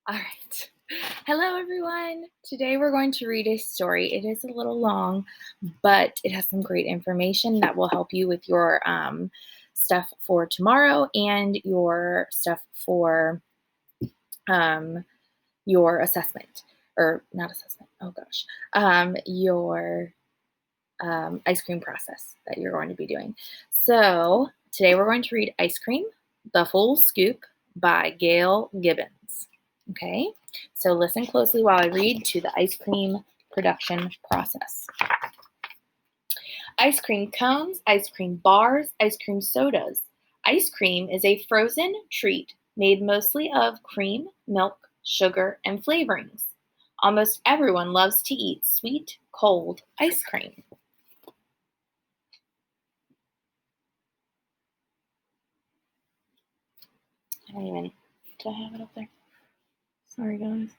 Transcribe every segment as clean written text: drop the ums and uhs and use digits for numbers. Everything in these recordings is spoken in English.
All right. Hello, everyone. Today we're going to read a story. It is a little long, but it has some great information that will help you with your stuff for tomorrow and your stuff for your assessment, or not assessment. Oh gosh, your ice cream process that you're going to be doing. So today we're going to read Ice Cream, The Full Scoop by Gail Gibbons. Okay, so listen closely while I read to the ice cream production process. Ice cream cones, ice cream bars, ice cream sodas. Ice cream is a frozen treat made mostly of cream, milk, sugar, and flavorings. Almost everyone loves to eat sweet, cold ice cream. Did I have it up there? Sorry, guys.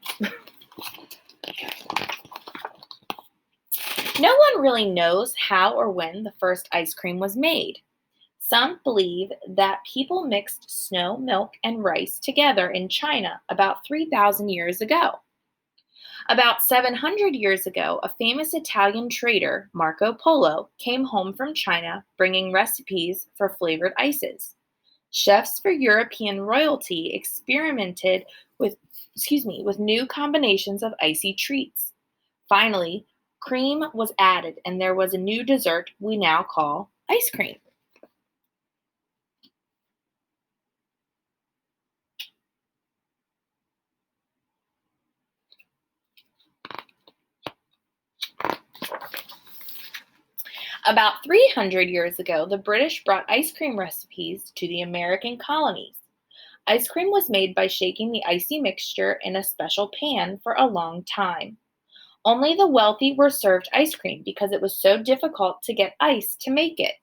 No one really knows how or when the first ice cream was made. Some believe that people mixed snow, milk, and rice together in China about 3,000 years ago. About 700 years ago, a famous Italian trader, Marco Polo, came home from China bringing recipes for flavored ices. Chefs for European royalty experimented with new combinations of icy treats. Finally, cream was added and there was a new dessert we now call ice cream. About 300 years ago, the British brought ice cream recipes to the American colonies. Ice cream was made by shaking the icy mixture in a special pan for a long time. Only the wealthy were served ice cream because it was so difficult to get ice to make it.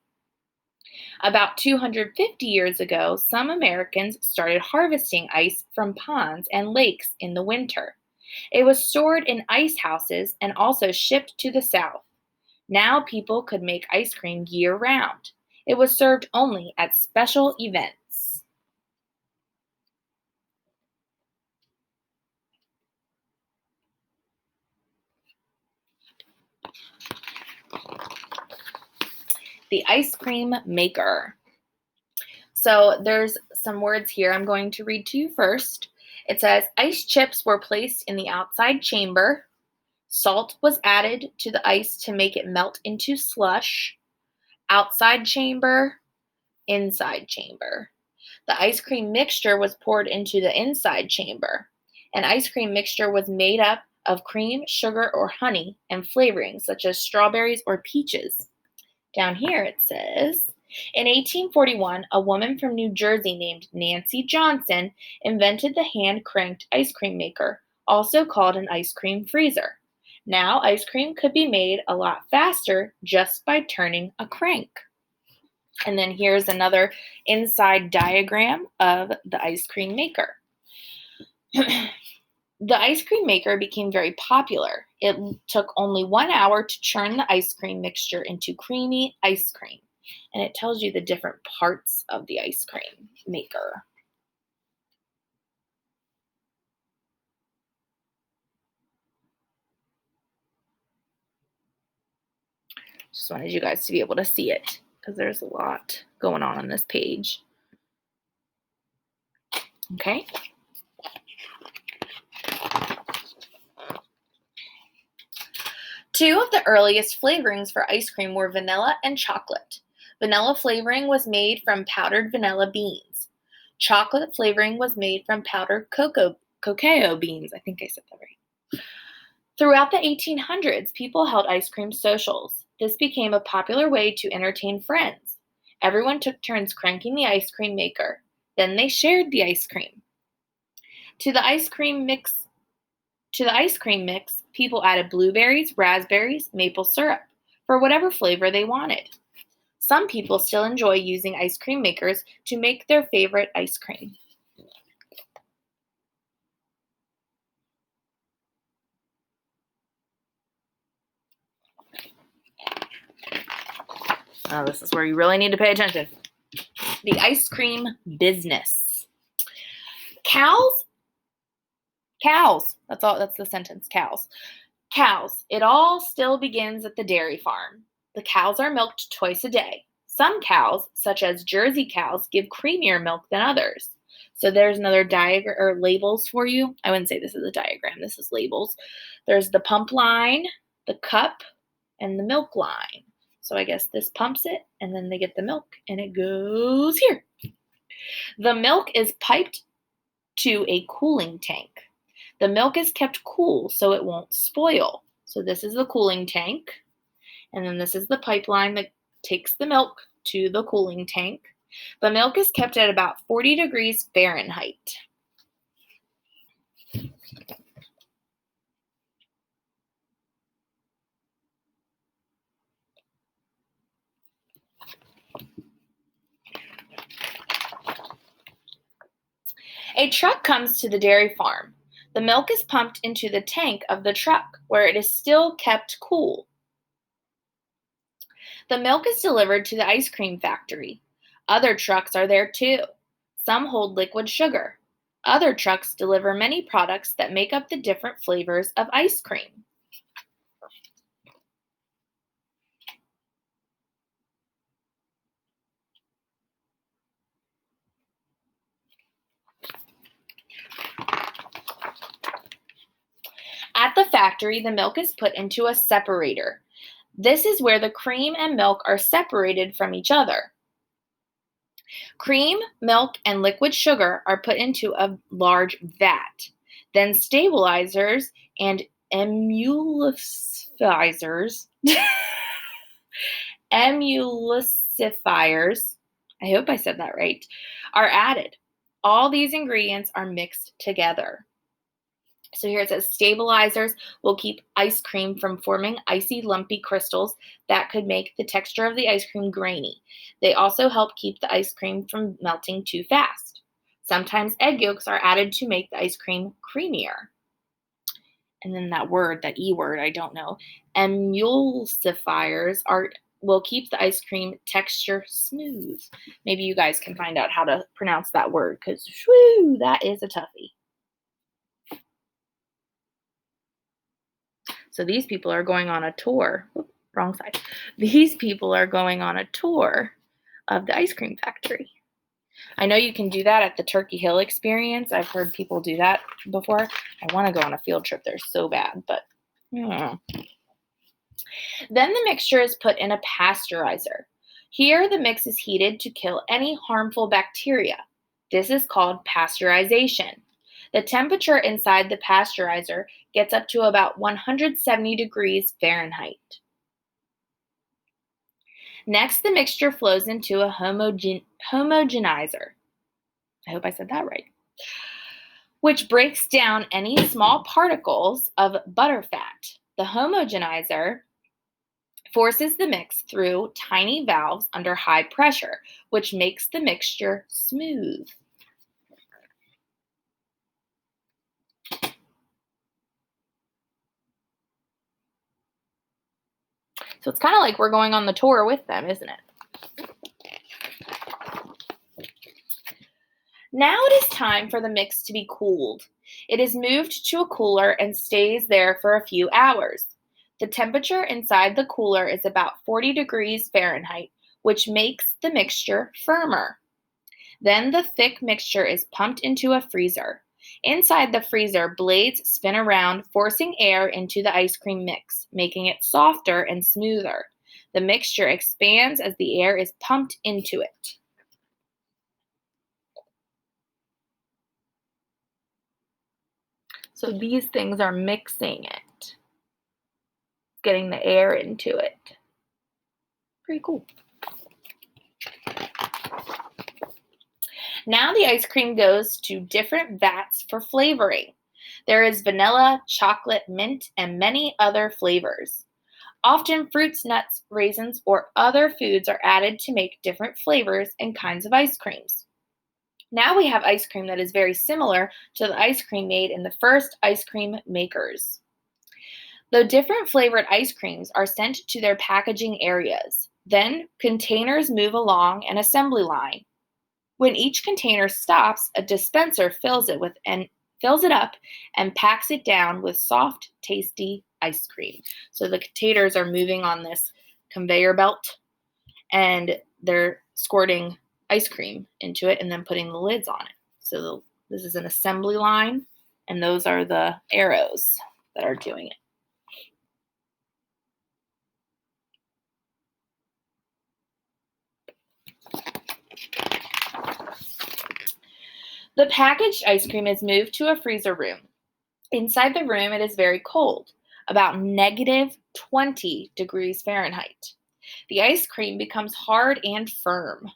About 250 years ago, some Americans started harvesting ice from ponds and lakes in the winter. It was stored in ice houses and also shipped to the South. Now people could make ice cream year-round. It was served only at special events. The ice cream maker. So there's some words here I'm going to read to you first. It says, ice chips were placed in the outside chamber. Salt was added to the ice to make it melt into slush. Outside chamber, inside chamber. The ice cream mixture was poured into the inside chamber. An ice cream mixture was made up of cream, sugar, or honey, and flavorings such as strawberries or peaches. Down here it says, in 1841, a woman from New Jersey named Nancy Johnson invented the hand-cranked ice cream maker, also called an ice cream freezer. Now ice cream could be made a lot faster just by turning a crank. And then here's another inside diagram of the ice cream maker. The ice cream maker became very popular. It took only 1 hour to churn the ice cream mixture into creamy ice cream. And it tells you the different parts of the ice cream maker. Just wanted you guys to be able to see it because there's a lot going on this page. Okay. Two of the earliest flavorings for ice cream were vanilla and chocolate. Vanilla flavoring was made from powdered vanilla beans. Chocolate flavoring was made from powdered cacao beans. I think I said that right. Throughout the 1800s, people held ice cream socials. This became a popular way to entertain friends. Everyone took turns cranking the ice cream maker. Then they shared the ice cream. To the ice cream mix, people added blueberries, raspberries, maple syrup, for whatever flavor they wanted. Some people still enjoy using ice cream makers to make their favorite ice cream. Oh, this is where you really need to pay attention. The ice cream business. Cows Cows. That's the sentence. Cows. Cows. It all still begins at the dairy farm. The cows are milked twice a day. Some cows, such as Jersey cows, give creamier milk than others. So there's another diagram or labels for you. I wouldn't say this is a diagram. This is labels. There's the pump line, the cup, and the milk line. So I guess this pumps it, and then they get the milk, and it goes here. The milk is piped to a cooling tank. The milk is kept cool so it won't spoil. So this is the cooling tank, and then this is the pipeline that takes the milk to the cooling tank. The milk is kept at about 40 degrees Fahrenheit. A truck comes to the dairy farm. The milk is pumped into the tank of the truck, where it is still kept cool. The milk is delivered to the ice cream factory. Other trucks are there too. Some hold liquid sugar. Other trucks deliver many products that make up the different flavors of ice cream. At the factory, the milk is put into a separator. This is where the cream and milk are separated from each other. Cream, milk, and liquid sugar are put into a large vat. Then stabilizers and emulsifiers, I hope I said that right, are added. All these ingredients are mixed together. So here it says stabilizers will keep ice cream from forming icy, lumpy crystals that could make the texture of the ice cream grainy. They also help keep the ice cream from melting too fast. Sometimes egg yolks are added to make the ice cream creamier. And then that word, that E word, I don't know. Emulsifiers will keep the ice cream texture smooth. Maybe you guys can find out how to pronounce that word, because that is a toughie. So these people are going on a tour. Oops, wrong side. These people are going on a tour of the ice cream factory. I know you can do that at the Turkey Hill experience. I've heard people do that before. I want to go on a field trip there so bad, but Then the mixture is put in a pasteurizer. Here, the mix is heated to kill any harmful bacteria. This is called pasteurization. The temperature inside the pasteurizer gets up to about 170 degrees Fahrenheit. Next, the mixture flows into a homogenizer. I hope I said that right. Which breaks down any small particles of butterfat. The homogenizer forces the mix through tiny valves under high pressure, which makes the mixture smooth. So it's kind of like we're going on the tour with them, isn't it? Now it is time for the mix to be cooled. It is moved to a cooler and stays there for a few hours. The temperature inside the cooler is about 40 degrees Fahrenheit, which makes the mixture firmer. Then the thick mixture is pumped into a freezer. Inside the freezer, blades spin around, forcing air into the ice cream mix, making it softer and smoother. The mixture expands as the air is pumped into it. So these things are mixing it, getting the air into it. Pretty cool. Now the ice cream goes to different vats for flavoring. There is vanilla, chocolate, mint, and many other flavors. Often fruits, nuts, raisins, or other foods are added to make different flavors and kinds of ice creams. Now we have ice cream that is very similar to the ice cream made in the first ice cream makers. The different flavored ice creams are sent to their packaging areas. Then containers move along an assembly line. When each container stops, a dispenser fills fills it up, and packs it down with soft, tasty ice cream. So the containers are moving on this conveyor belt, and they're squirting ice cream into it and then putting the lids on it. So this is an assembly line, and those are the arrows that are doing it. The packaged ice cream is moved to a freezer room. Inside the room, it is very cold, about -20 degrees Fahrenheit. The ice cream becomes hard and firm.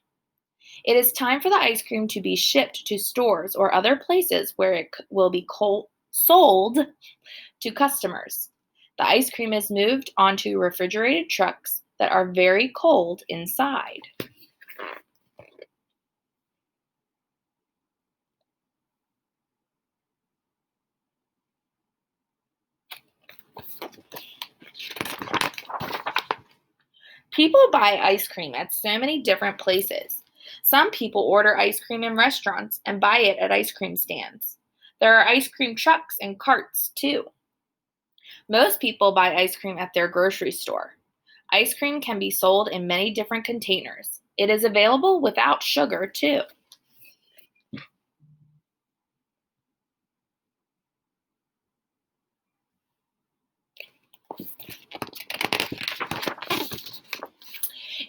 It is time for the ice cream to be shipped to stores or other places where it will be sold to customers. The ice cream is moved onto refrigerated trucks that are very cold inside. People buy ice cream at so many different places. Some people order ice cream in restaurants and buy it at ice cream stands. There are ice cream trucks and carts too. Most people buy ice cream at their grocery store. Ice cream can be sold in many different containers. It is available without sugar too.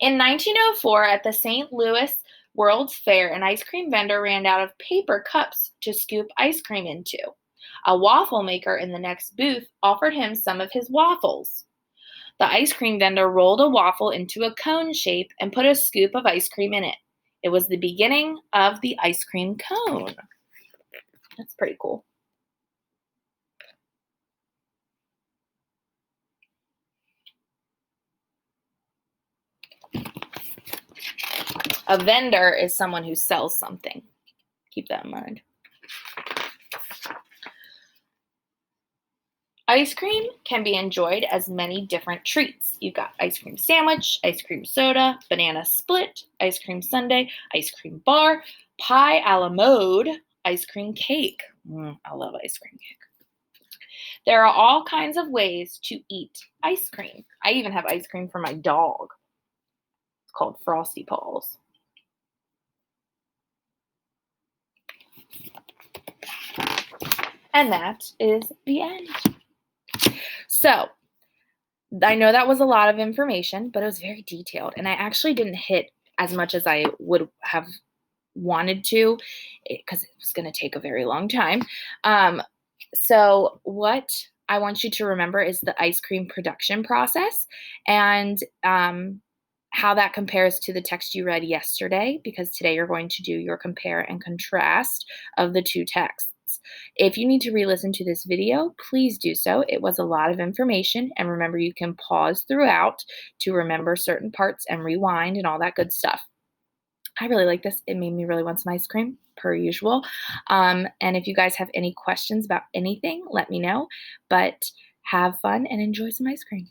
In 1904, at the St. Louis World's Fair, an ice cream vendor ran out of paper cups to scoop ice cream into. A waffle maker in the next booth offered him some of his waffles. The ice cream vendor rolled a waffle into a cone shape and put a scoop of ice cream in it. It was the beginning of the ice cream cone. That's pretty cool. A vendor is someone who sells something. Keep that in mind. Ice cream can be enjoyed as many different treats. You've got ice cream sandwich, ice cream soda, banana split, ice cream sundae, ice cream bar, pie a la mode, ice cream cake. I love ice cream cake. There are all kinds of ways to eat ice cream. I even have ice cream for my dog. It's called Frosty Paws. And that is the end. So, I know that was a lot of information, but it was very detailed. And I actually didn't hit as much as I would have wanted to because it was going to take a very long time. So what I want you to remember is the ice cream production process and how that compares to the text you read yesterday, because today you're going to do your compare and contrast of the two texts. If you need to re-listen to this video, please do so. It was a lot of information, and remember, you can pause throughout to remember certain parts and rewind and all that good stuff. I really like this. It made me really want some ice cream, per usual. And if you guys have any questions about anything, let me know. But have fun and enjoy some ice cream.